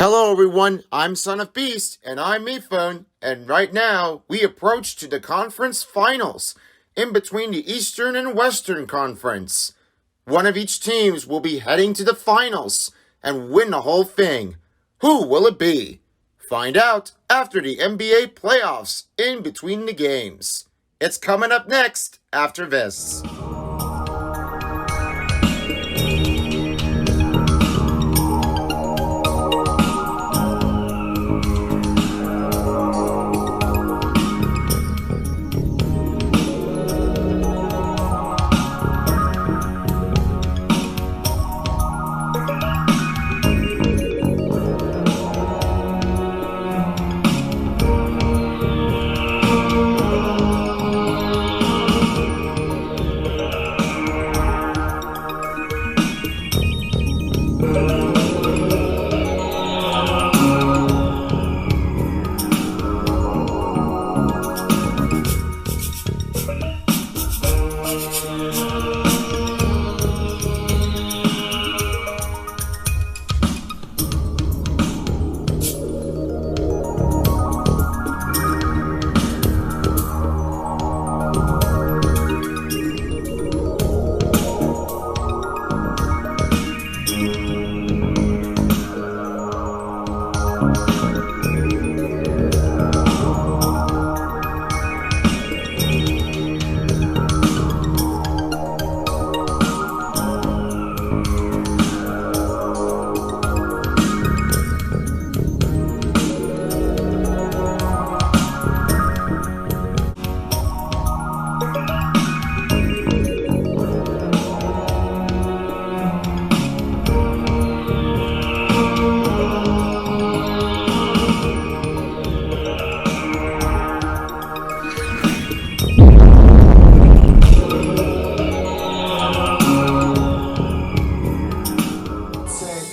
Hello everyone, I'm Son of Beast, and I'm Mephone, and right now we approach to the conference finals, in between the Eastern and Western Conference. One of each teams will be heading to the finals, and win the whole thing. Who will it be? Find out after the NBA playoffs, in between the games. It's coming up next, after this.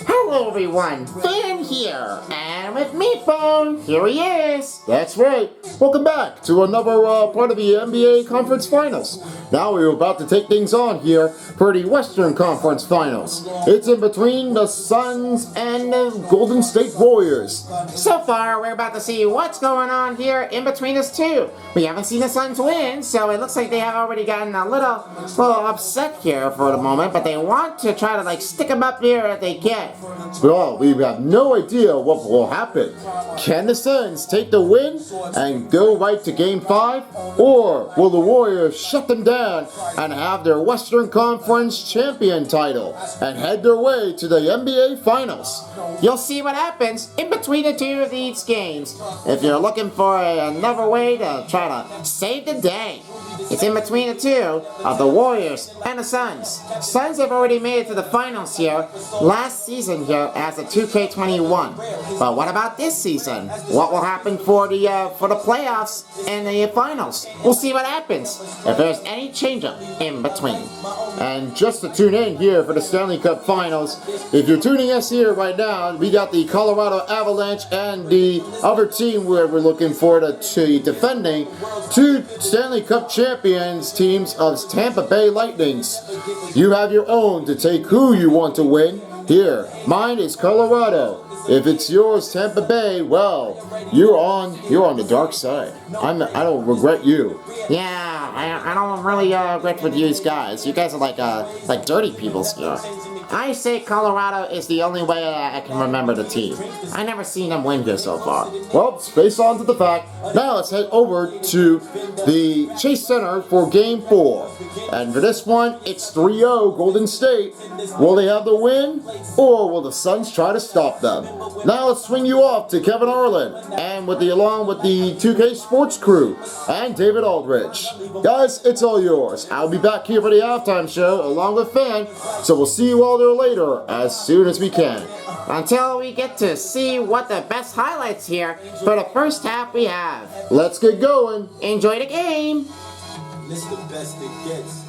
Hello everyone, Fan here, and with Mephone, here he is. That's right. Welcome back to another part of the NBA Conference Finals. Now we're about to take things on here for the Western Conference Finals. It's in between the Suns and the Golden State Warriors. So far, we're about to see what's going on here in between us two. We haven't seen the Suns win, so it looks like they have already gotten a little upset here for the moment, but they want to try to stick them up here if they can. Well, we have no idea what will happen. Can the Suns take the win and go right to Game 5? Or will the Warriors shut them down and have their Western Conference champion title and head their way to the NBA Finals? You'll see what happens in between the two of these games if you're looking for another way to try to save the day. It's in between the two of the Warriors and the Suns. Suns have already made it to the finals here last season here as a 2K21. But what about this season? What will happen for the playoffs and the finals? We'll see what happens if there's any change-up in between. And just to tune in here for the Stanley Cup Finals, if you're tuning us here right now, we got the Colorado Avalanche and the other team where we're looking for to defending two Stanley Cup champions teams of Tampa Bay Lightnings. You have your own to take who you want to win. Here, mine is Colorado. If it's yours, Tampa Bay, well, you're on the dark side. I don't regret you. Yeah, I don't really regret with you guys. You guys are like dirty people here. I say Colorado is the only way I can remember the team. I never seen them win here so far. Well, space on to the fact. Now let's head over to the Chase Center for Game 4. And for this one, it's 3-0 Golden State. Will they have the win, or will the Suns try to stop them? Now let's swing you off to Kevin Harlan, and along with the 2K Sports crew, and David Aldrich. Guys, it's all yours. I'll be back here for the halftime show, along with Fan, so we'll see you all there later, as soon as we can. Until we get to see what the best highlights here for the first half we have. Let's get going. Enjoy the game. It's the best it gets.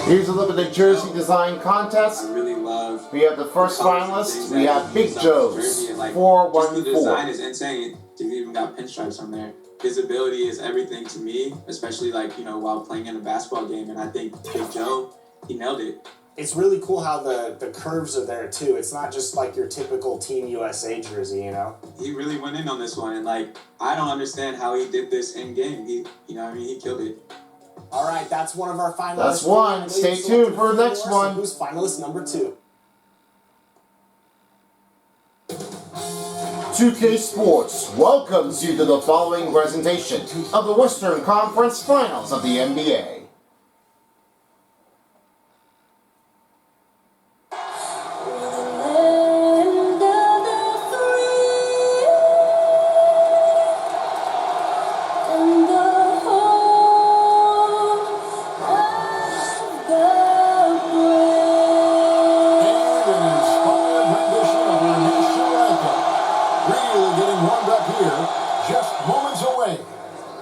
Here's a look at the jersey design contest. I really love. We have the first finalist. We have Big Joe's The 414. design is insane. You've even got pinstripes on there. Visibility is everything to me, especially while playing in a basketball game. And I think Big Joe, he nailed it. It's really cool how the curves are there too. It's not just like your typical Team USA jersey, you know? He really went in on this one, and like I don't understand how he did this in game. He he killed it. All right, that's one of our finalists. That's one. Stay tuned for the next one. Who's finalist number 2? 2K Sports welcomes you to the following presentation of the Western Conference Finals of the NBA.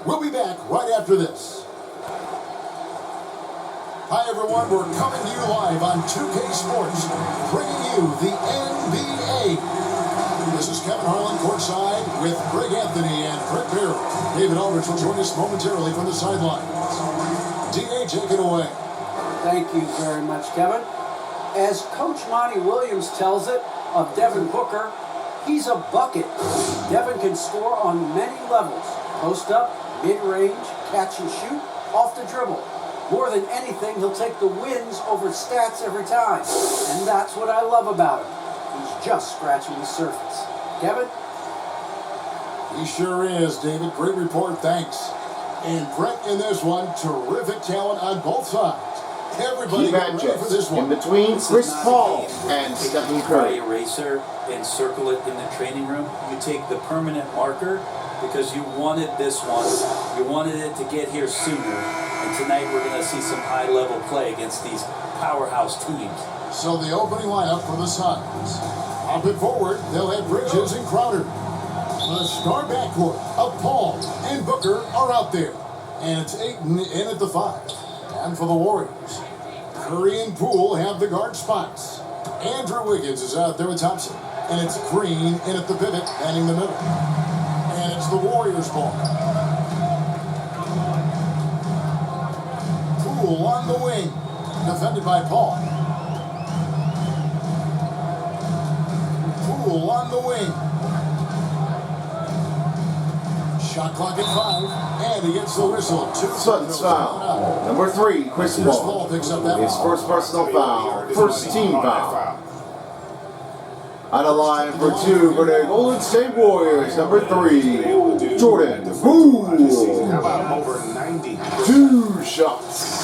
We'll be back right after this. Hi everyone, we're coming to you live on 2K Sports, bringing you the NBA. This is Kevin Harlan courtside with Greg Anthony and Brett Barry. David Aldridge will join us momentarily from the sidelines. DA, take it away. Thank you very much, Kevin. As Coach Monty Williams tells it of Devin Booker, he's a bucket. Devin can score on many levels. Post up, mid-range, catch and shoot, off the dribble. More than anything, he'll take the wins over stats every time. And that's what I love about him. He's just scratching the surface. Kevin? He sure is, David. Great report, thanks. And Brett in this one, terrific talent on both sides. Everybody Key get ready for this matchups one. in between Chris Paul and Take Stephen a dry Curry. eraser and circle it in the training room. You take the permanent marker because you wanted this one. You wanted it to get here sooner. And tonight we're going to see some high-level play against these powerhouse teams. So the opening lineup for the Suns. Up and forward, they'll have Bridges and Crowder. The star backcourt of Paul and Booker are out there. And it's Ayton in at the 5. And for the Warriors, Curry and Poole have the guard spots. Andrew Wiggins is out there with Thompson. And it's Green in at the pivot, manning the middle. And it's the Warriors' ball. Poole on the wing, defended by Paul. Poole on the wing. Shot clock at 5, and he gets the whistle. Suns foul. Number 3, Chris Chris Paul. Paul picks up that His foul. first personal foul. First team foul. On the line for 2 for the Golden State Warriors. Number 3, Jordan Poole. 2 shots.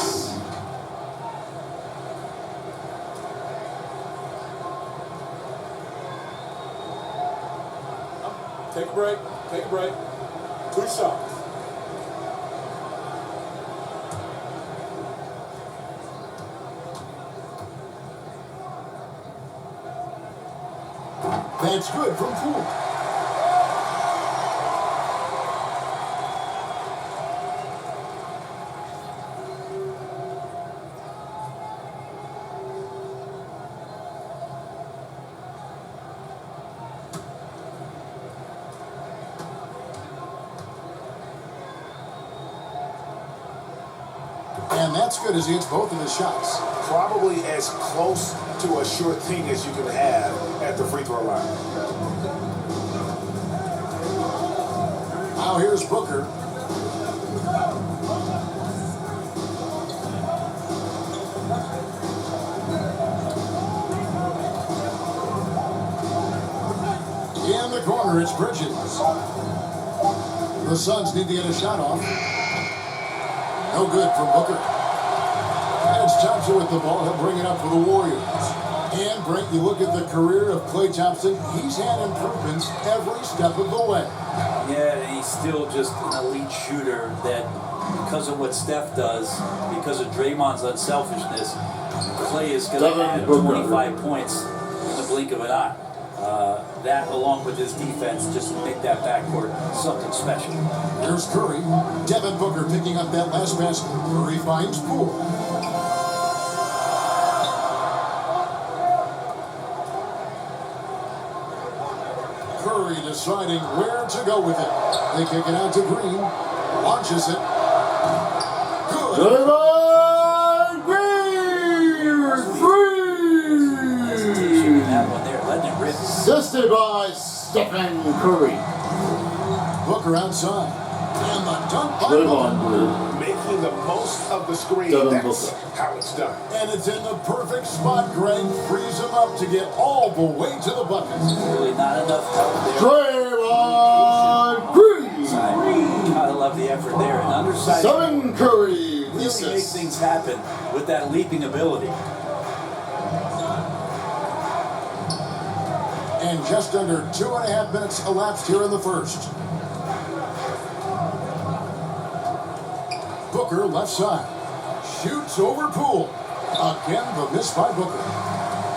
Take a break. Take a break. 2 shots. That's good from Poole. And that's good as he hits both of his shots. Probably as close to a sure thing as you can have at the free throw line. Now here's Booker. In the corner, it's Bridges. The Suns need to get a shot off. No good from Booker. And it's Thompson with the ball. He'll bring it up for the Warriors. And, Brent, you look at the career of Klay Thompson. He's had improvements every step of the way. Yeah, and he's still just an elite shooter that because of what Steph does, because of Draymond's unselfishness, Klay is going to add 25 points in the blink of an eye. That, along with his defense, just make that backcourt something special. Here's Curry. Devin Booker picking up that last basket. Curry finds Poole. Curry deciding where to go with it. They kick it out to Green. Launches it. Good. Draymond Green! 3! rim. Assisted by Stephen Curry. Booker outside. And the dunk by Draymond Booker. Green. Making the most of the screen. Devin That's Booker. how it's done. And it's in the perfect spot. Greg frees him up to get all the way to the bucket. Really not enough help there. Draymond Green. Gotta love the effort there. And undersized Stephen Curry. really make Recess. things happen with that leaping ability. And just under 2.5 minutes elapsed here in the first. Booker left side. Shoots over Poole. Again, the miss by Booker.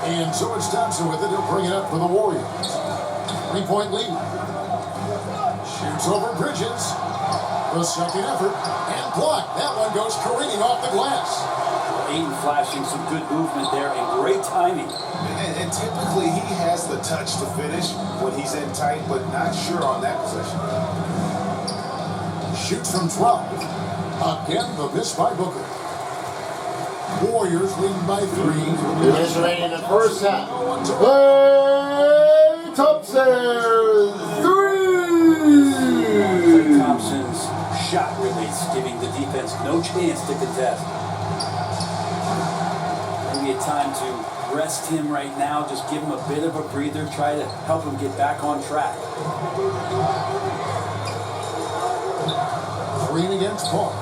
And so it's Thompson with it. He'll bring it up for the Warriors. 3-point lead. Shoots over Bridges. The second effort. And blocked. That one goes careening off the glass. Ayton flashing some good movement there and great timing. And typically he has the touch to finish when he's in tight, but not sure on that possession. Shoots from 12. Again, the miss by Booker. Warriors lead by 3. It is remaining in the first half. Klay Thompson. 3. Thompson's shot release, giving the defense no chance to contest. Maybe a time to rest him right now, just give him a bit of a breather, try to help him get back on track. Green against Paul.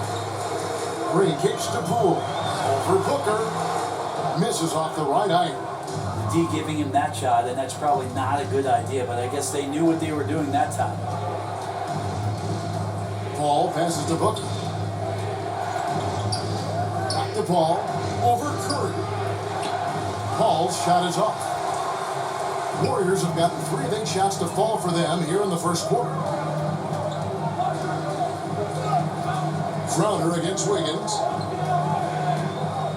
Green kicks to Poole. Over Booker. Misses off the right iron. D giving him that shot, and that's probably not a good idea, but I guess they knew what they were doing that time. Paul passes to Booker. Back to Paul. Over Curry. Paul's shot is off. Warriors have gotten 3 big shots to fall for them here in the first quarter. Crowder against Wiggins.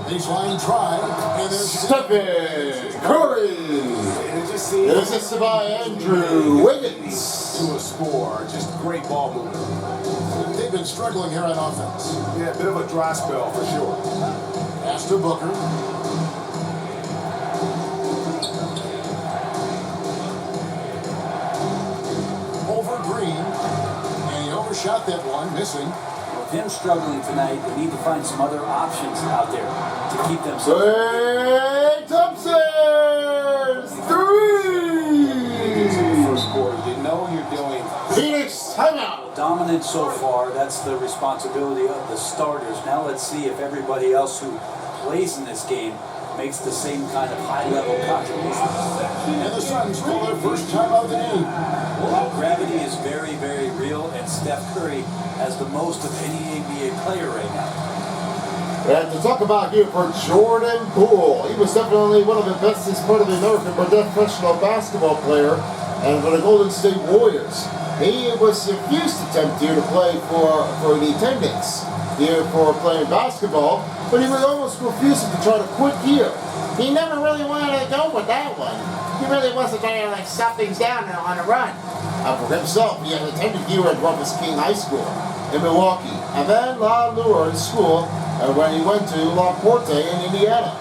Baseline try, and there's Stephen Curry. And it just seems Assisted by Andrew Wiggins. to a score. Just great ball movement. they've been struggling here on offense. Yeah, a bit of a dry spell for sure. Pass to Booker. Over Green, and he overshot that one, missing. With him struggling tonight, they need to find some other options out there to keep them. Klay Thompson. 3. First quarter, you know you're doing. Phoenix timeout. Dominant so far, that's the responsibility of the starters. Now let's see if everybody else who plays in this game makes the same kind of high-level contribution. And the Suns call their first timeout of the game. Gravity is very, very real, and Steph Curry has the most of any NBA player right now. And to talk about here for Jordan Poole, he was definitely one of the best in sport of the American professional basketball player, and for the Golden State Warriors. He was refused to attempt here to play for the attendance here for playing basketball, but he was almost refusing to try to quit here. He never really wanted to go with that one. He really wasn't trying to like stop things down on a run. For himself, he had attended here at Rumpus King High School in Milwaukee, and then La Lourdes School, when he went to La Porte in Indiana.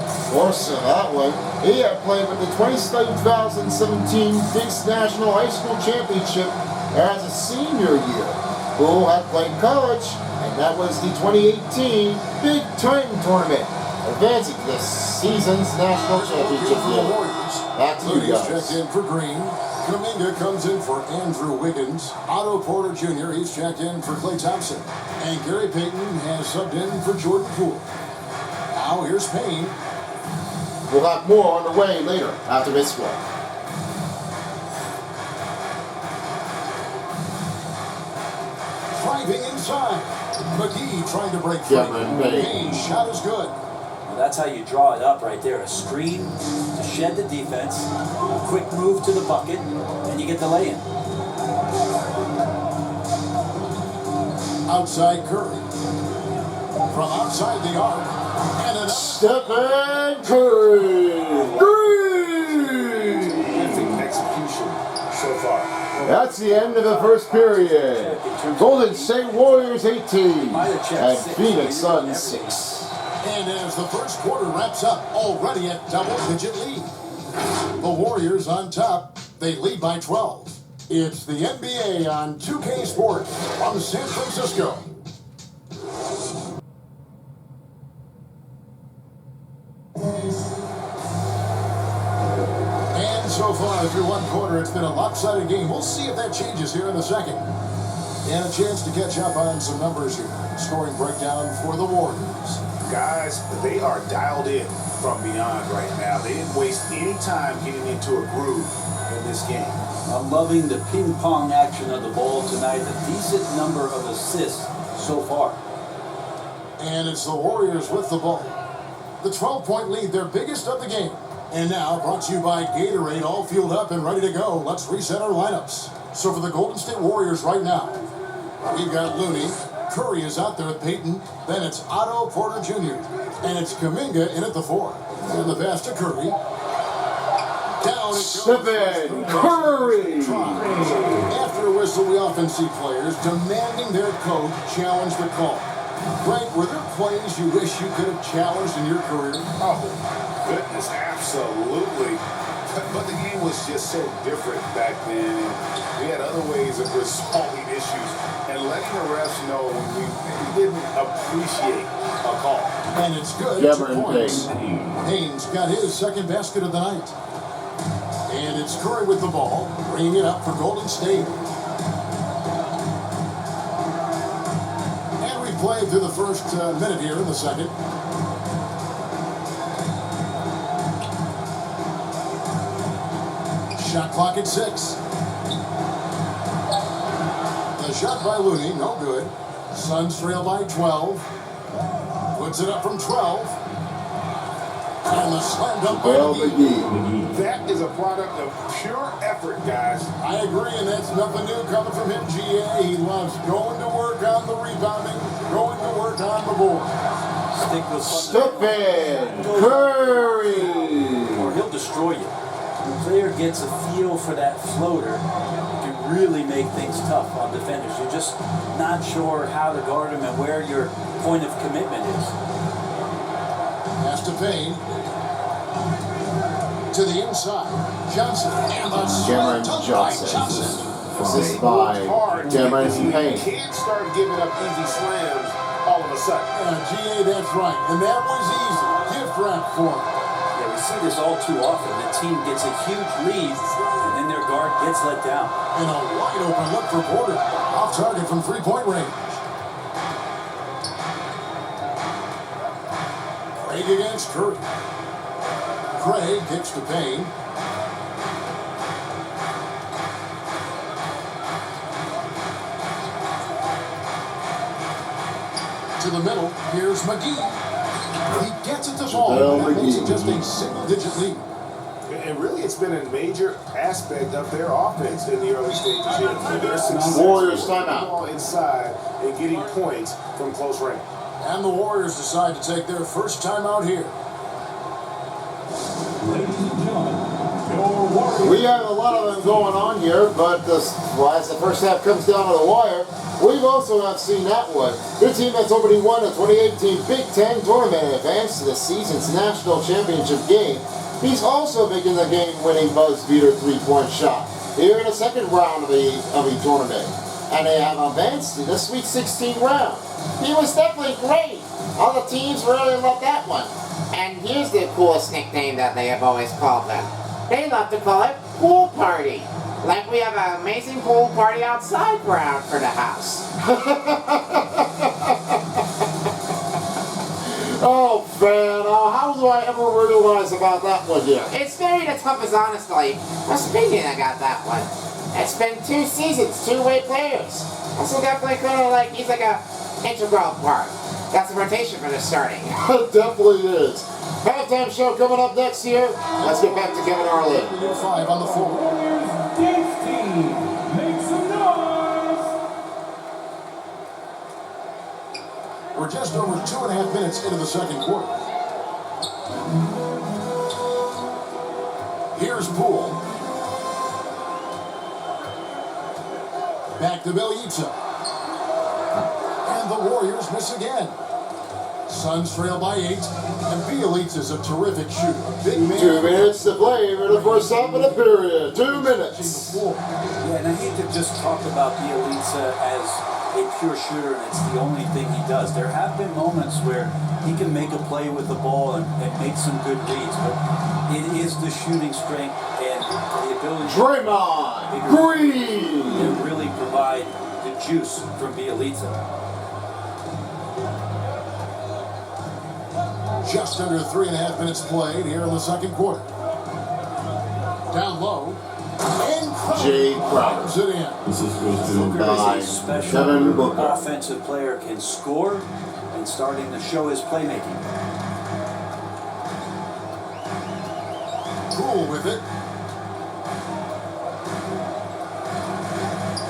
Of course, that one, he had played with the 2017 Big National High School Championship as a senior year. Poole had played college, and that was the 2018 Big Ten Tournament, advancing to the season's national championship For the game. Warriors. Back to you Moody's guys. checked in for Green. Kuminga comes in for Andrew Wiggins. Otto Porter Jr. he's checked in for Klay Thompson. And Gary Payton has subbed in for Jordan Poole. Now here's Payne. We'll have more on the way later after this one. Driving inside. McGee trying to break free. Cameron Payne. Payne's shot is good. Well, that's how you draw it up right there. A screen to shed the defense, a quick move to the bucket, and you get the lay-in. Outside Curry. From outside the arc. And an Stephen Curry. 3. Perfect execution so far. That's the end of the first period. Golden State Warriors 18 and Phoenix Suns 6. And as the first quarter wraps up, already at double-digit lead. The Warriors on top. They lead by 12. It's the NBA on 2K Sports from San Francisco. And so far through one quarter, it's been a lopsided game. We'll see if that changes here in the second. And a chance to catch up on some numbers here. Scoring breakdown for the Warriors. Guys, they are dialed in from beyond right now. They didn't waste any time getting into a groove in this game. I'm loving the ping pong action of the ball tonight. A decent number of assists so far. And it's the Warriors with the ball. The 12-point lead, their biggest of the game. And now, brought to you by Gatorade, all fueled up and ready to go. Let's reset our lineups. So for the Golden State Warriors right now, we've got Looney. Curry is out there with Peyton. Then it's Otto Porter Jr. And it's Kuminga in at the 4. And the pass to Curry. Down it goes. Stephen Curry. After a whistle, we often see players demanding their coach challenge the call. Greg, were there plays you wish you could have challenged in your career? Oh, goodness, absolutely. But the game was just so different back then, and we had other ways of resolving issues and letting the refs know when we maybe didn't appreciate a call. And it's good. Cameron 2 points. Haynes got his second basket of the night. And it's Curry with the ball, bringing it up for Golden State. And we've played through the first minute here in the second. Shot clock at 6. The shot by Looney, no good. Suns trail by 12. Puts it up from 12. And the slam dunk by McGee. That is a product of pure effort, guys. I agree, and that's nothing new coming from him, GA. He loves going to work on the rebounding, going to work on the board. Stick with Stephen Curry. or he'll destroy you. The player gets a feel for that floater, can really make things tough on defenders. You're just not sure how to guard him and where your point of commitment is. Pass to Payne. To the inside. Johnson. And the Cameron slam dunk by Johnson. Assist by Cameron Payne. You can't start giving up easy slams all of a sudden. GA, that's right. And that was easy. Gift wrap for him. Yeah, we see this all too often. The team gets a huge lead, and then their guard gets let down. And a wide open look for Porter. Off target from 3-point range. Craig against Curry. Craig kicks to Payne. To the middle, here's McGee. He gets it to fall. That makes it just a single-digit lead. And really, it's been a major aspect of their offense in the early stages here. Their success Warriors with the timeout. ball inside and getting points from close range. And the Warriors decide to take their first time out here. We have a lot of them going on here, but as the first half comes down to the wire, we've also not seen that one. The team that's already won the 2018 Big Ten tournament and advanced to the season's national championship game. He's also making the game-winning buzz beater three-point shot here in the second round of the tournament. And they have advanced to the Sweet 16 round. He was definitely great. All the teams really loved that one. And here's the coolest nickname that they have always called them. They love to call it Pool Party. Like we have an amazing pool party outside for the house. Oh, man, how do I ever realize about that one here? It's very the toughest, honestly. Well, speaking, I got that one. It's been 2 seasons, 2-way players. Also definitely kind of like, he's like a integral part. That's the rotation for the starting. It definitely is. Halftime show coming up next here. Let's get back to Kevin Harlan. 5 on the floor. We're just over 2.5 minutes into the second quarter. Here's Poole. Back to Bielitsa. And the Warriors miss again. Suns trail by 8, and Bielitz is a terrific shooter. A big man. 2 minutes to play for the first half of the period. 2 minutes. Yeah, and I hate to just talk about Bielitsa as a pure shooter and it's the only thing he does. There have been moments where he can make a play with the ball and make some good reads, but it is the shooting strength and the ability Draymond Green. to really provide the juice from Bielitsa. Just under 3.5 minutes played here in the second quarter. Down low. And Jay Crowder. Crowder's it in. This is Booker is by a special Devin Booker. offensive player, can score and starting to show his playmaking. Cool with it.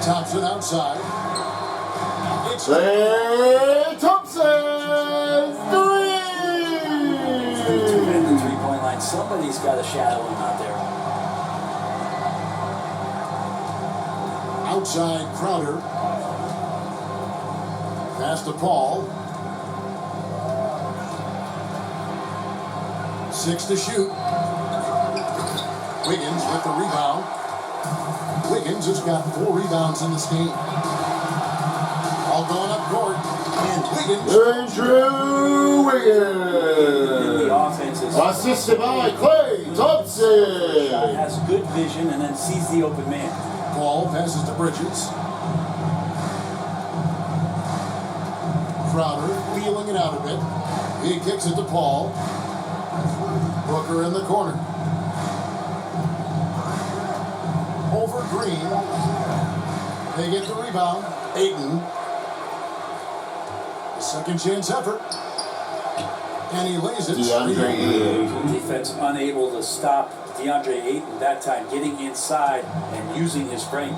Thompson outside. It's Klay Thompson, 3! At the three-point line, somebody's got to shadow him out there. outside Crowder. Pass to Paul. 6 to shoot. Wiggins with the rebound. Wiggins has got 4 rebounds in this game. All going up court. And Wiggins. Andrew Wiggins. The offense is Assisted by Klay Thompson. has good vision and then sees the open man. Paul passes to Bridges. Crowder feeling it out a bit. He kicks it to Paul. Booker in the corner. Over Green. They get the rebound. Ayton. Second chance effort. And he lays it. DeAndre Ayton. Defense unable to stop DeAndre Ayton that time, getting inside and using his frame.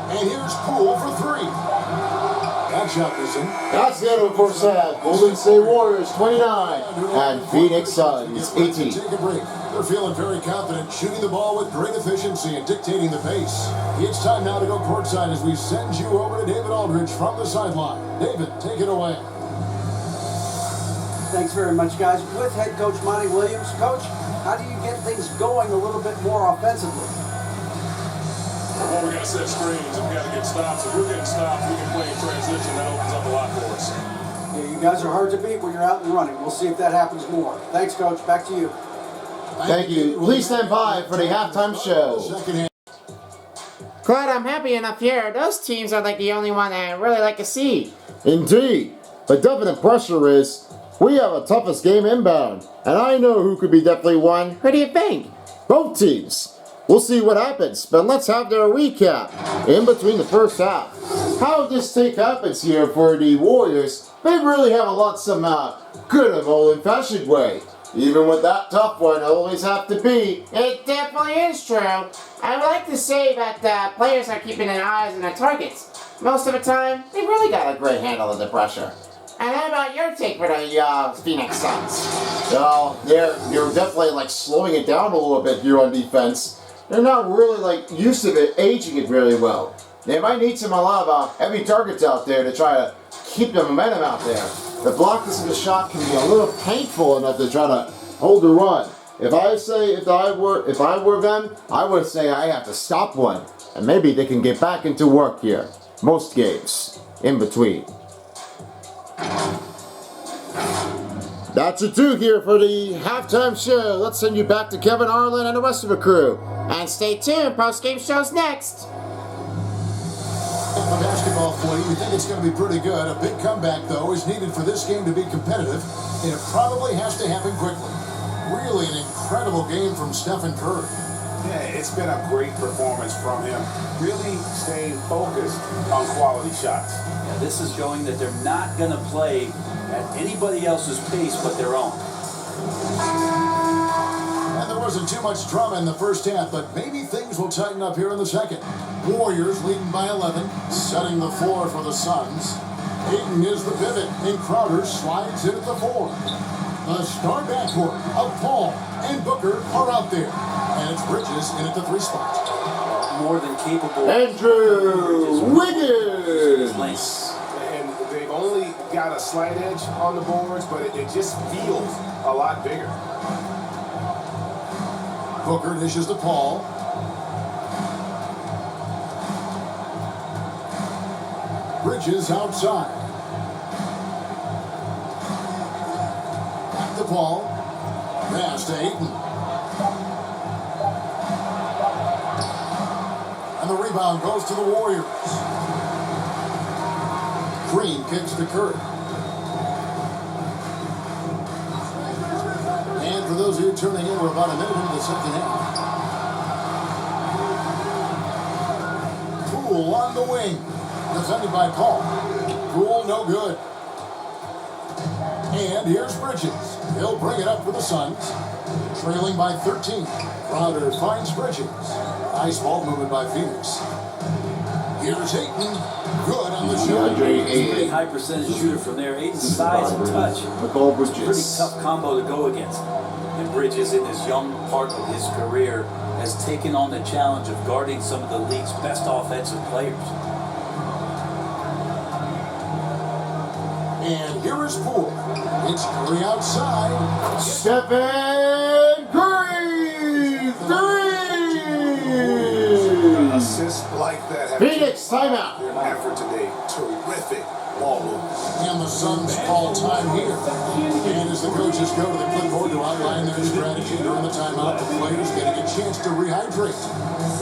And here's Poole for 3. That shot is in. That's the end of the first half. Golden State Warriors 29 and Phoenix Suns 18. Take a break. They're feeling very confident, shooting the ball with great efficiency and dictating the pace. It's time now to go courtside as we send you over to David Aldridge from the sideline. David, take it away. Thanks very much, guys. With head coach Monty Williams. Coach, how do you get things going a little bit more offensively? Well, we got to set screens and we got to get stops. If we're getting stops, we can play in transition. That opens up a lot for us. Yeah, you guys are hard to beat when you're out and running. We'll see if that happens more. Thanks, Coach. Back to you. Thank you. Please stand by for the halftime show. Second half. Glad I'm happy enough here. Those teams are like the only one I really like to see. Indeed. The definite pressure is we have a toughest game inbound, and I know who could be definitely one. Who do you think? Both teams. We'll see what happens, but let's have their recap in between the first half. How this take happens here for the Warriors, they really have a lot some good of old-fashioned way. Even with that tough one, always have to be. It definitely is true. I would like to say that players are keeping their eyes on their targets. Most of the time, they really got a great handle of the pressure. And how about your take for the Phoenix Suns? Well, they're definitely like slowing it down a little bit here on defense. They're not really like used to it, aging it really well. They might need a lot of heavy targets out there to try to keep the momentum out there. The blockness of the shot can be a little painful enough to try to hold the run. If I were them, I would say I have to stop one, and maybe they can get back into work here. Most games in between. That's a 2 here for the halftime show. Let's send you back to Kevin Harlan and the rest of the crew. And stay tuned, post-game show's next. The basketball footy, we think it's going to be pretty good. A big comeback, though, is needed for this game to be competitive, and it probably has to happen quickly. Really an incredible game from Stephen Curry. Yeah, it's been a great performance from him. Really staying focused on quality shots. Yeah, this is showing that they're not going to play at anybody else's pace but their own. And there wasn't too much drama in the first half, but maybe things will tighten up here in the second. Warriors leading by 11, setting the floor for the Suns. Ayton is the pivot, and Crowder slides in at the 4. The star backcourt of Paul and Booker are out there. And it's Bridges in at the 3 spot. More than capable. Andrew Wiggins. And they've only got a slight edge on the boards, but it just feels a lot bigger. Booker dishes to Paul. Bridges outside. Back to Paul. Pass to Ayton. And the rebound goes to the Warriors. Green kicks to Curry. And for those of you tuning in, we're about a minute into the second half. Poole on the wing. Defended by Paul. Poole no good. And here's Bridges. He'll bring it up for the Suns. Trailing by 13. Crowder finds Bridges. Nice ball movement by Phoenix. Here's Ayton. Good on the shot. He's a pretty high percentage shooter from there. Ayton's size and touch. McCall It's a pretty Bridges. tough combo to go against. And Bridges, in this young part of his career, has taken on the challenge of guarding some of the league's best offensive players. And here is Poole. It's Curry outside. Stephen Curry! Three! Assists like that have Phoenix timeout. their effort today. Terrific ball movement. And the Suns call time here. And as the coaches go to the clipboard to outline their strategy during the timeout, the players getting a chance to rehydrate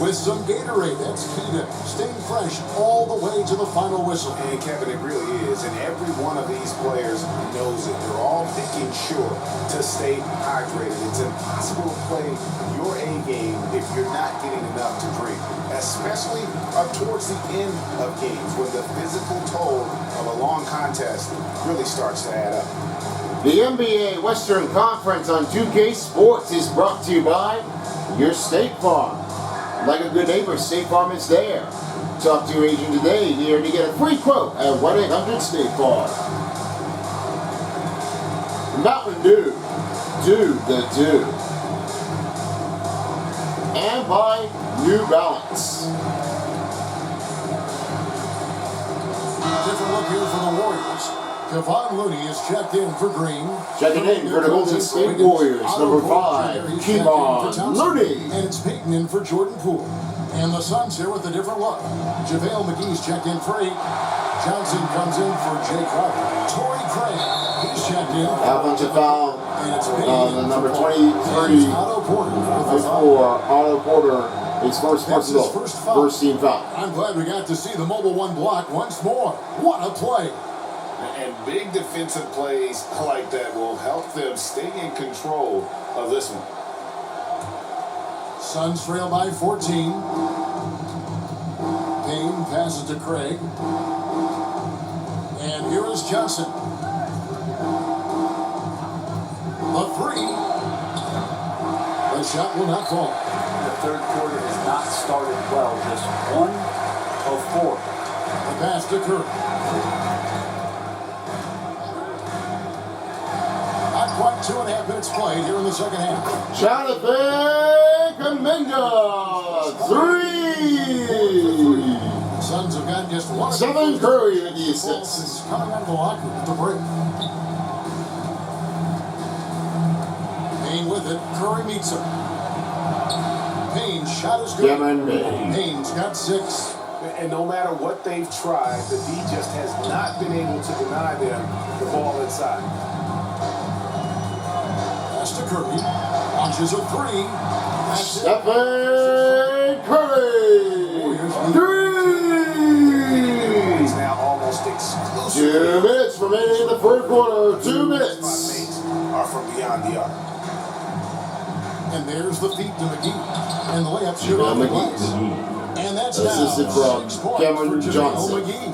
with some Gatorade. That's key to staying fresh all the way to the final whistle. And Kevin, it really is. And every one of these players knows it. They're all making sure to stay hydrated. It's impossible to play your A game if you're not getting enough to drink, especially up towards the end of games when the physical toll of a long contest really starts to add up. The NBA Western Conference on 2K Sports is brought to you by your State Farm. Like a good neighbor, State Farm is there. Talk to your agent today here to get a free quote at 1-800-STATE-FARM. Mountain Dew, do the do. And by New Balance. Different look here for the Warriors. Kevon Looney is checked in for Green. Checking in for the Golden State Warriors, number 5, Kevon Looney. And it's Peyton in for Jordan Poole. And the Suns here with a different look. JaVale McGee's checked in for 8. Johnson comes in for Jay Crowder. Torrey Craig, he's checked in. Offensive foul. And it's The number 23 Otto Porter with the foul. for Otto Porter. His first That's his personal, first foul. first team foul. I'm glad we got to see the Mobile One block once more. What a play. And big defensive plays like that will help them stay in control of this one. Suns trail by 14. Payne passes to Craig. And here is Johnson. The three. The shot will not fall. The third quarter has not started well. Just 1 of 4. The pass to Curry. Not quite 2.5 minutes played here in the second half. Jonathan Kuminga, 3. The Suns have got just one. Stephen Curry with the Ball assist. is coming out of the locker room at the break. Payne with it. Curry meets him. Payne's shot is good. Cameron Payne. Payne's got 6. And no matter what they've tried, the D just has not been able to deny them the ball inside. Pass to Curry. Launches a 3. That's it. Stephen Curry, 3. He's now almost 2 exclusively. minutes remaining in the first quarter. 2 minutes. Mates are from beyond the arc. And there's the feed to McGee. And the layup shoot on the glass. And that's Assisted now from 6 points Cameron for JaVale Johnson. McGee.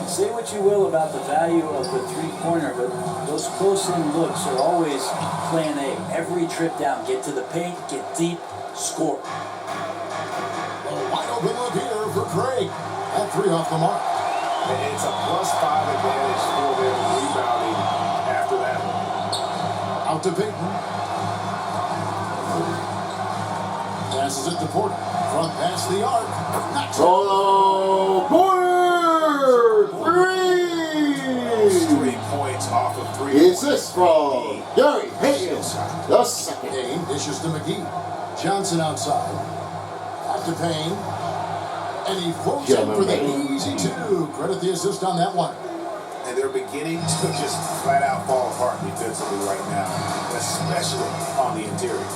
Say what you will about the value of the three-pointer, but those close-in looks are always plan A. Every trip down, get to the paint, get deep, score. A wide open look here for Craig. That 3 off the mark. It's a +5 advantage for them rebounding after that one. Out to Payton. Passes it to Porter. Front past the arc. Not Solo Porter, 3. straight points off of 3 The assist from Gary Payton, the second. Payne dishes to McGee. Johnson outside. Out to Payne. And he floats in for the easy two. Credit the assist on that one. And they're beginning to just flat out fall apart defensively right now, especially on the interior.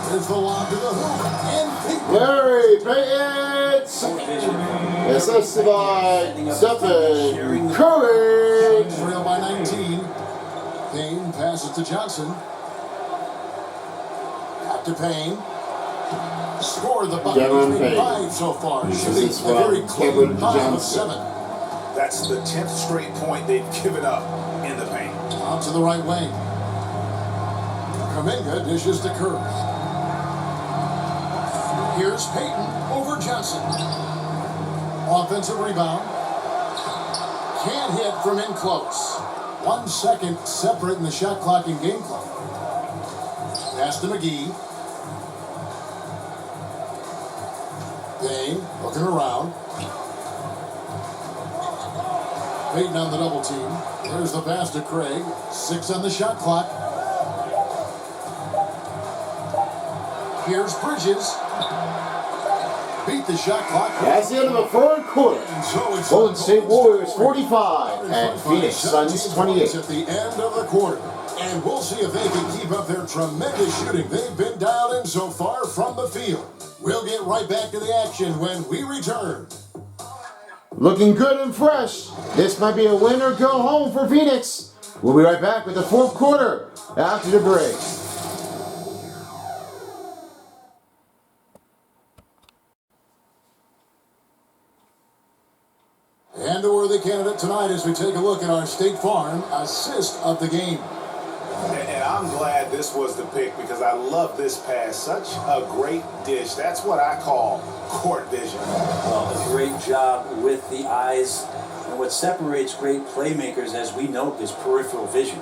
There's the lob to the hoop. And Payton. Gary Payton, second. Assisted by Stephen Curry. Trail by 19. Payne passes to Johnson. Out to Payne. Scored the bucket. Devin He's made Payne. 5 so far. This Shooting is a very from clean Kevin 5 of Johnson. 7. That's the 10th straight point they've given up in the paint. Out to the right wing. Kuminga dishes to Curry. Here's Payton over Johnson. Offensive rebound. Can't hit from in close. 1 second separating the shot clock and game clock. Pass to McGee. Payne looking around. Payton on the double team. There's the pass to Craig. 6 on the shot clock. Here's Bridges. Beat the shot clock. That's the end of the fourth quarter. And so it's Golden State Warriors 45 and Phoenix Suns 28. At the end of the quarter. And we'll see if they can keep up their tremendous shooting they've been dialed in so far from the field. We'll get right back to the action when we return. Looking good and fresh. This might be a win or go home for Phoenix. We'll be right back with the fourth quarter after the break. And a worthy candidate tonight as we take a look at our State Farm assist of the game. And I'm glad this was the pick because I love this pass. Such a great dish. That's what I call court vision. Well, a great job with the eyes. And what separates great playmakers, as we know, is peripheral vision.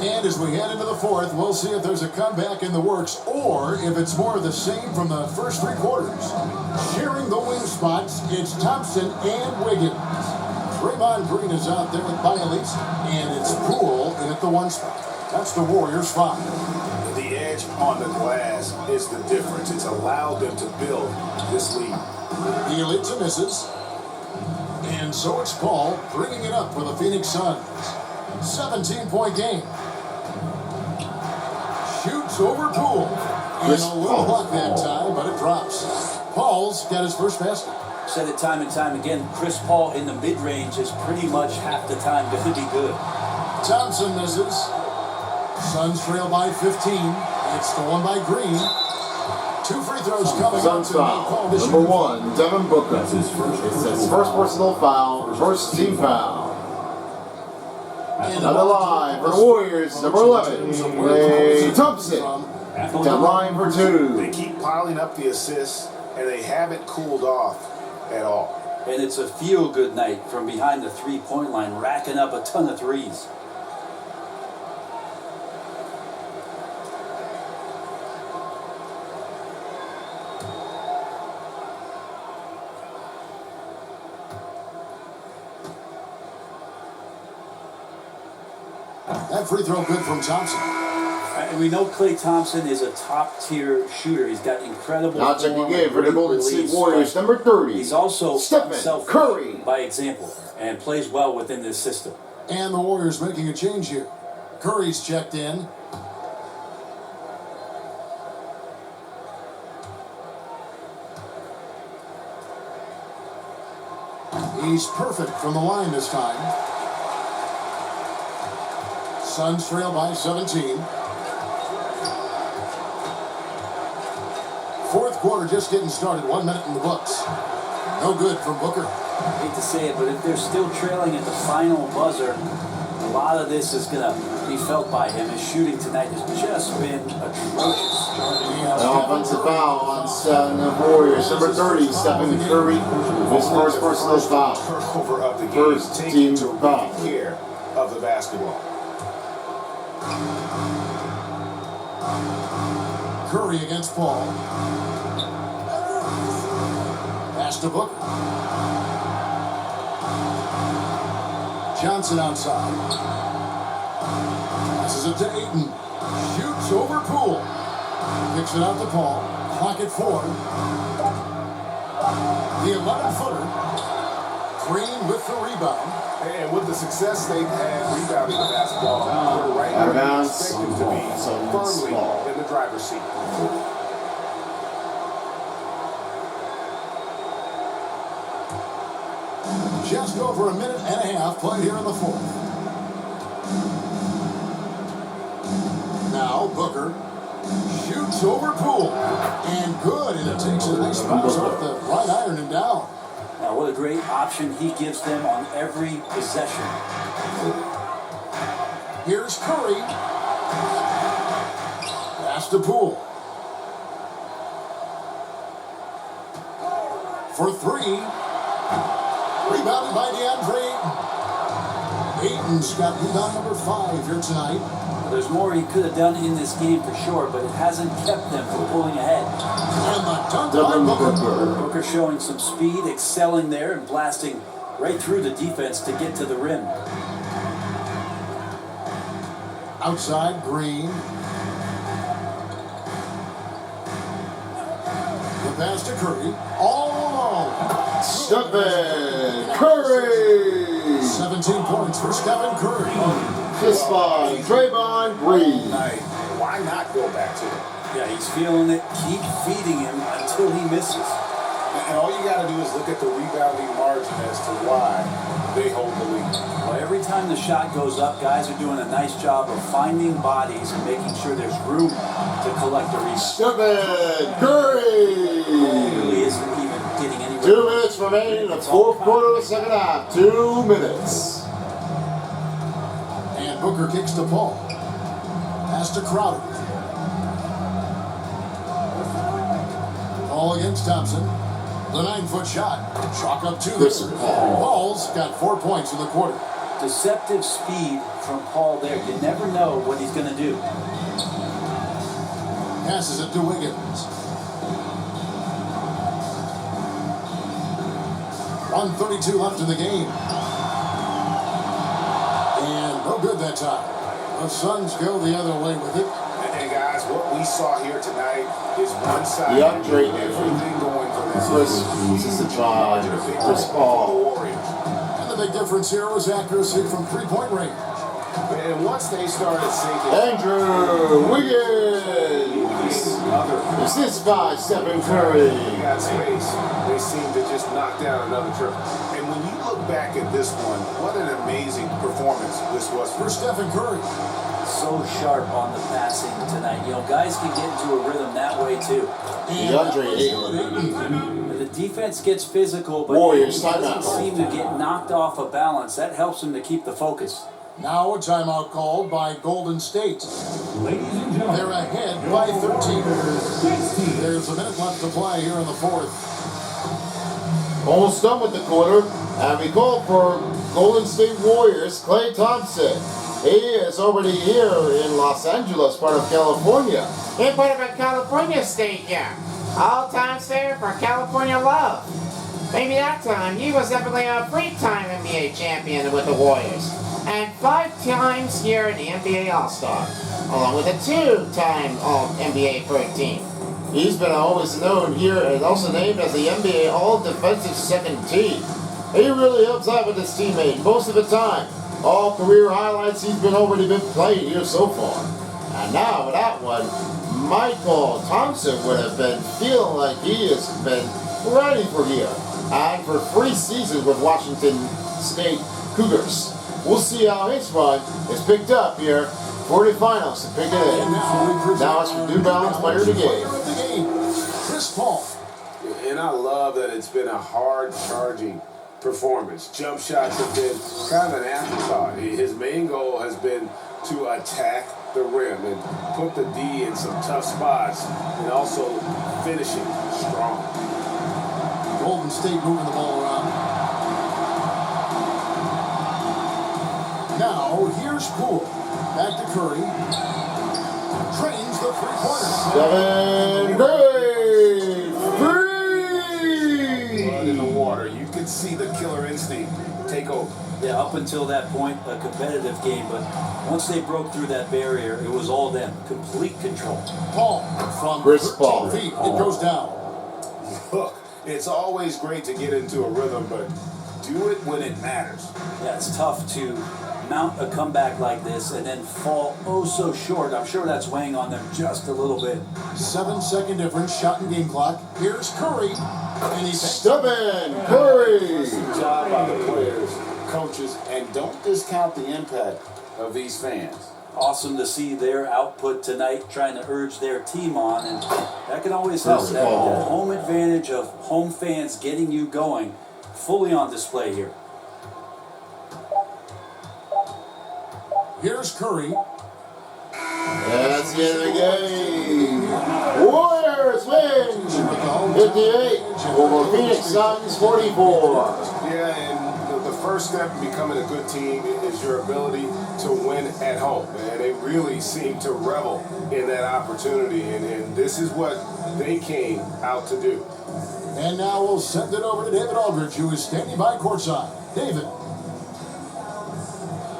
And as we head into the fourth, we'll see if there's a comeback in the works or if it's more of the same from the first 3 quarters. Sharing the wing spots, it's Thompson and Wiggins. Draymond Green is out there with Bialis, and it's Poole in at the 1 spot. That's the Warriors 5. The edge on the glass is the difference. It's allowed them to build this lead. Bielitsa misses. And so it's Paul bringing it up for the Phoenix Suns. 17-point game. Shoots over Poole. And a little luck that time, but it drops. Paul's got his first basket. Said it time and time again, Chris Paul in the mid-range is pretty much half the time going to be good. Thompson misses. Suns trail by 15. It's stolen by Green. 2 free throws coming up Suns to foul. Number 1, Devin Booker. It's his first personal foul, first team foul. On the line for the Warriors, number 11, Klay Thompson. Down line for 2. They keep piling up the assists, and they haven't cooled off at all. And it's a feel-good night from behind the three-point line, racking up a ton of threes. That free throw good from Thompson. And we know Klay Thompson is a top-tier shooter. He's got incredible Now check form, again for the great Golden State release, Warriors, but number 30. He's also Stephen selfish Curry. by example and plays well within this system. And the Warriors making a change here. Curry's checked in. He's perfect from the line this time. Suns trail by 17. Fourth quarter just getting started. 1 minute in the books. No good from Booker. I hate to say it, but if they're still trailing at the final buzzer, a lot of this is going to be felt by him. His shooting tonight has just been atrocious. An offensive foul on the Warriors, number 30, Stephen Curry. His first personal foul. Turnover of the game. First Taking team terrific foul. care of the basketball. Curry against Paul. Pass to Booker. Johnson outside. Passes it to Ayton. Shoots over Poole. Kicks it out to Paul. Clock at 4. The 11-footer. Green with the rebound. And with the success they've had rebounding the basketball, they're right Out of where you bounds, expect them to be, so firmly small. in the driver's seat. Just over a minute and a half played here in the fourth. Now Booker shoots over Poole. And good, and it takes a nice bounce off the right iron and down. Now, what a great option he gives them on every possession. Here's Curry. Pass to Poole. For 3. Rebounded by DeAndre Ayton. Ayton's got rebound number 5 here tonight. There's more he could have done in this game for sure, but it hasn't kept them from pulling ahead. And the dunk by Booker. Booker showing some speed, excelling there, and blasting right through the defense to get to the rim. Outside, Green. The pass to Curry. All alone. Stephen Curry. 17 points for Stephen Curry. Fist by Draymond Green. Why not go back to it? Yeah, he's feeling it. Keep feeding him until he misses. And all you got to do is look at the rebounding margin as to why they hold the lead. Well, every time the shot goes up, guys are doing a nice job of finding bodies and making sure there's room to collect the rebound. Stephen Curry. Really isn't even getting anywhere. 2 minutes remaining in the fourth quarter of the second half. 2 minutes. And Booker kicks to Paul. Pass to Crowder. Paul against Thompson. The 9-foot shot. Chalk up 2 there. Paul's got 4 points in the quarter. Deceptive speed from Paul there. You never know what he's going to do. Passes it to Wiggins. 1:32 left in the game. And no good that time. The Suns go the other way with it. And guys, what we saw here tonight is one-sided. DeAndre Everything going for them. This is the try. Chris Paul. And the big difference here was accuracy from three-point range. And once they started sinking, Andrew Wiggins. Assist by Stephen Curry. they got space. They seem to just knock down another triple. And when you look back at this one, what an amazing performance this was For Stephen Curry. So sharp on the passing tonight. You know, guys can get into a rhythm that way too. DeAndre Ayton. The defense gets physical, but Warriors it doesn't timeout. seem to get knocked off of balance. That helps them to keep the focus. Now a timeout called by Golden State. They're ahead by 13. There's a minute left to play here in the fourth. Almost done with the quarter. And we call for Golden State Warriors, Klay Thompson. He is already here in Los Angeles, part of California. He put up a California state here. All-time fair for California love. Maybe that time he was definitely a 3-time NBA champion with the Warriors. And 5 times here in the NBA All-Star. Along with a 2-time All-NBA third team. He's been always known here and also named as the NBA All-Defensive Second Team. He really helps out with his teammate most of the time. All career highlights he's already been playing here so far. And now with that one, Michael Thompson would have been feeling like he has been ready for here. And for 3 seasons with Washington State Cougars. We'll see how his run is picked up here for the finals to pick it in. Now it's for New Balance player of the game. Chris Paul. And I love that it's been a hard-charging performance. Jump shots have been kind of an afterthought. His main goal has been to attack the rim and put the D in some tough spots and also finishing strong. Golden State moving the ball around. Now here's Poole. Back to Curry. Trains the three-pointer. Stephen Curry. Blood in the water. You can see the killer instinct take over. Yeah, up until that point, a competitive game, but once they broke through that barrier, it was all them. Complete control. Paul from Chris 13 Paul. feet. It goes down. Look, it's always great to get into a rhythm, but do it when it matters. Yeah, it's tough to mount a comeback like this and then fall oh so short. I'm sure that's weighing on them just a little bit. 7-second difference, shot and game clock. Here's Curry. And he Stephen Curry. Good job by the players, coaches, and don't discount the impact of these fans. Awesome to see their output tonight, trying to urge their team on, and that can always help. That home advantage of home fans getting you going, fully on display here. Here's Curry. That's the end of the game. Warriors win 58 over Phoenix Suns 44. Yeah, and the first step in becoming a good team is your ability to win at home. And they really seem to revel in that opportunity, and this is what they came out to do. And now we'll send it over to David Aldridge, who is standing by courtside. David.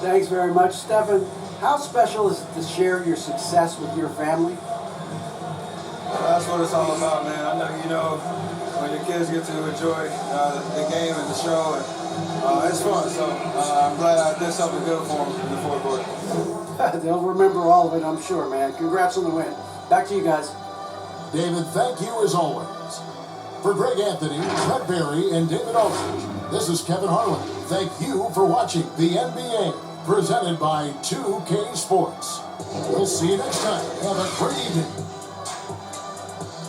Thanks very much, Stephen. How special is it to share your success with your family? That's what it's all about, man. I know, when your kids get to enjoy the game and the show, and it's fun. So I'm glad I did something good for them in the fourth quarter. They'll remember all of it, I'm sure, man. Congrats on the win. Back to you guys. David, thank you as always. For Greg Anthony, Brett Berry, and David Aldridge, this is Kevin Harlan. Thank you for watching the NBA, presented by 2K Sports. We'll see you next time. Have a great evening.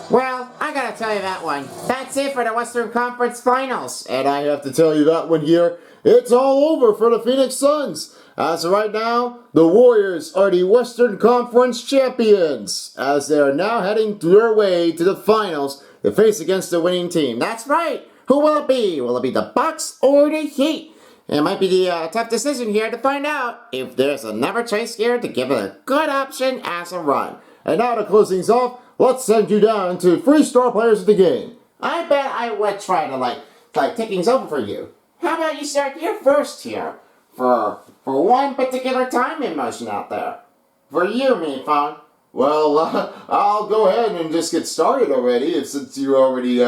Well, I gotta tell you that one. That's it for the Western Conference Finals. And I have to tell you that one here, it's all over for the Phoenix Suns. As of right now, the Warriors are the Western Conference champions, as they are now heading their way to the finals to face against the winning team. That's right. Who will it be? Will it be the Bucks or the Heat? It might be the tough decision here to find out if there's another chase here to give it a good option as a run. And now to close things off, let's send you down to 3 star players of the game. I bet I would try to like take things over for you. How about you start your first here for one particular time in motion out there? For you, me phone. Well, I'll go ahead and just get started already. And since you already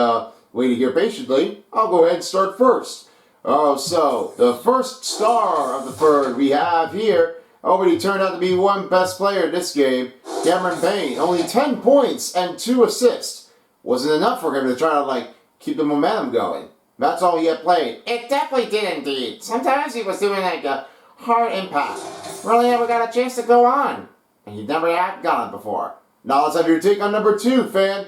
waited here patiently, I'll go ahead and start first. So the first star of the third we have here already turned out to be one best player in this game, Cameron Payne. Only 10 points and 2 assists. Wasn't enough for him to try to keep the momentum going. That's all he had played. It definitely did indeed. Sometimes he was doing a hard impact. Really never got a chance to go on. And he never had gotten it before. Now let's have your take on number 2, fan.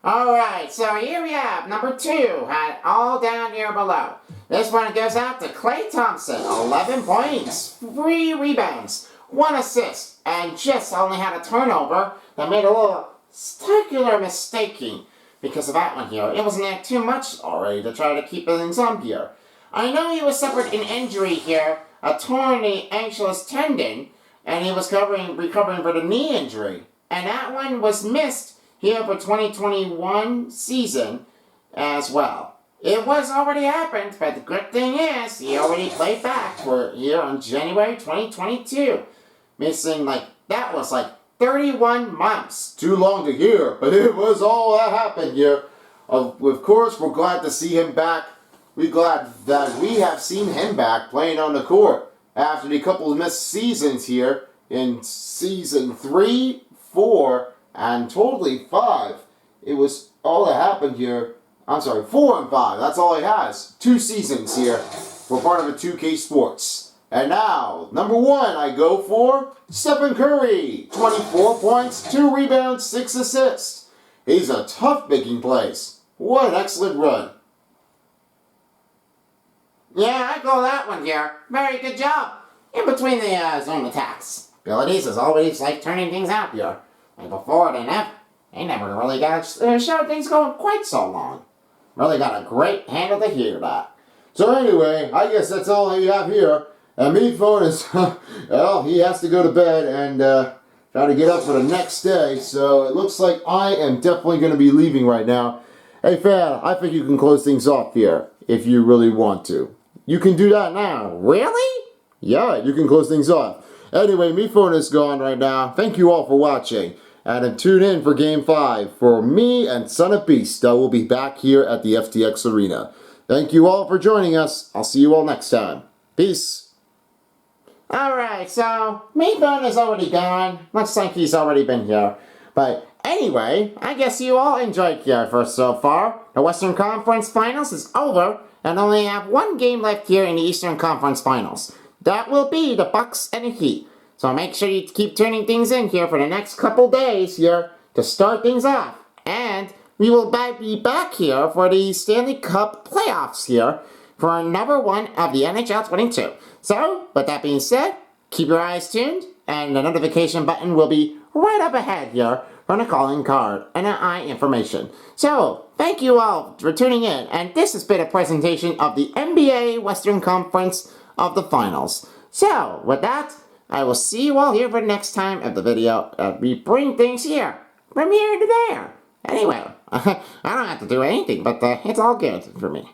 Alright, so here we have number 2, had all down here below. This one goes out to Klay Thompson, 11 points, 3 rebounds, 1 assist, and just only had a turnover that made a little spectacular mistaking because of that one here. It wasn't too much already to try to keep things up here. I know he was suffered an injury here, a torn Achilles tendon, and he was recovering for the knee injury. And that one was missed here for 2021 season as well. It was already happened, but the good thing is he already played back for here on January 2022. Missing that was 31 months. Too long to hear, but it was all that happened here. Of course, we're glad to see him back. We're glad that we have seen him back playing on the court after the couple of missed seasons here in season 3, 4, and totally 5. It was all that happened here. I'm sorry, 4 and 5. That's all he has. 2 seasons here for part of a 2K Sports. And now, number 1, I go for Stephen Curry. 24 points, 2 rebounds, 6 assists. He's a tough making plays. What an excellent run. Yeah, I call that one here. Very good job. In between the zone attacks. Abilities is always turning things out here. Before they never really got showed things going quite so long. Really got a great handle to hear that. So anyway, I guess that's all you have here. And me phone is, well, he has to go to bed and try to get up for the next day. So it looks like I am definitely going to be leaving right now. Hey fan, I think you can close things off here if you really want to. You can do that now. Really? Yeah, you can close things off. Anyway, me phone is gone right now. Thank you all for watching. And then tune in for Game 5 for me and Son of Beast that will be back here at the FTX Arena. Thank you all for joining us. I'll see you all next time. Peace. Alright, so Meatbone is already gone. Looks like he's already been here. But anyway, I guess you all enjoyed here for so far. The Western Conference Finals is over, and only have one game left here in the Eastern Conference Finals. That will be the Bucks and the Heat. So make sure you keep turning things in here for the next couple days here to start things off. And we will be back here for the Stanley Cup playoffs here for another one of the NHL 22. So, with that being said, keep your eyes tuned, and the notification button will be right up ahead here for the calling card and the eye information. So, thank you all for tuning in, and this has been a presentation of the NBA Western Conference of the Finals. So, with that, I will see you all here for the next time of the video. We bring things here, from here to there. Anyway, I don't have to do anything, but it's all good for me.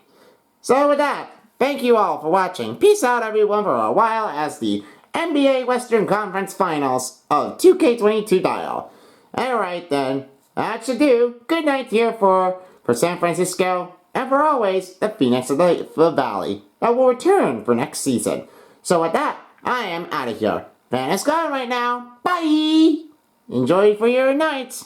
So with that, thank you all for watching. Peace out everyone for a while as the NBA Western Conference Finals of 2K22 dial. Alright then, that should do. Good night here for San Francisco, and for always, the Phoenix of the Valley that will return for next season. So with that, I am out of here. Van is gone right now. Bye! Enjoy for your night.